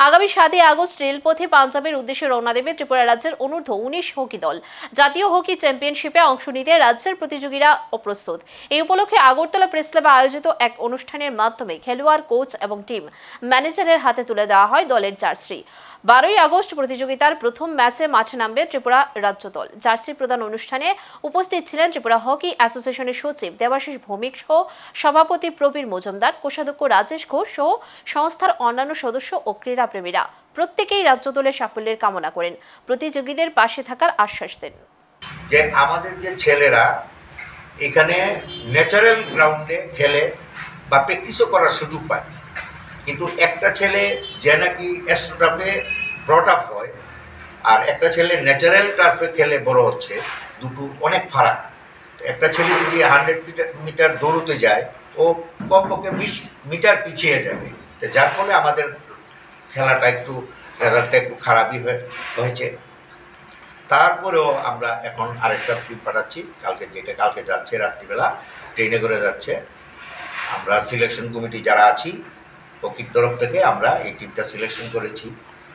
আগামী 7 আগস্ট রেলপথে পাঞ্জাবের উদ্দেশ্যে রওনা দেবে ত্রিপুরা রাজ্যের অনূর্ধ্ব-19 হকি দল। জাতীয় হকি চ্যাম্পিয়নশিপে অংশ নিতে রাজ্যের প্রতিযোগীরা অপ্রস্তুত। এই উপলক্ষে আগরতলা প্রেস ক্লাবে আয়োজিত এক অনুষ্ঠানের মাধ্যমে খেলোয়াড়, কোচ এবং টিম ম্যানেজারের হাতে তুলে দেওয়া হয় দলের জার্সি। 12 আগস্ট প্রতিযোগিতার প্রথম ম্যাচে মাঠে নামবে ত্রিপুরা রাজ্য দল। জার্সি প্রদান অনুষ্ঠানে উপস্থিত ছিলেন ত্রিপুরা হকি অ্যাসোসিয়েশনের সচিব দেবাশিস ভৌমিক সহ সভাপতি প্রবীর মজুমদার, কোষাধ্যক্ষ রাজেশ ঘোষ সহ সংস্থার অন্যান্য সদস্য ও ক্রীড়াপ্রেমীরা। প্রত্যেকেই রাজ্য দলের সাফল্যের কামনা করেন, প্রতিযোগীদের পাশে থাকার আশ্বাস দেন। যে আমাদের যে ছেলেরা এখানে ন্যাচারাল গ্রাউন্ডে খেলে বা প্র্যাকটিসও করার সুযোগ পায়, কিন্তু একটা ছেলে যে নাকি অ্যাস্ট্রোটার্ফে ব্রট আপ হয় আর একটা ছেলে ন্যাচারাল টার্ফে খেলে বড় হচ্ছে, দুটো অনেক ফারাক। একটা ছেলে যদি 100 মিটার দৌড়তে যায়, ও কমপক্ষে 20 মিটার পিছিয়ে যাবে, যার ফলে আমাদের খেলাটা একটু রেজাল্টটা একটু খারাপই হয়েছে। তারপরেও আমরা এখন আরেকটা টিম পাঠাচ্ছি কালকে যাচ্ছে, রাত্রিবেলা ট্রেনে করে যাচ্ছে। আমরা সিলেকশন কমিটি যারা আছি হকির তরফ থেকে আমরা এই টিমটা সিলেকশন করেছি।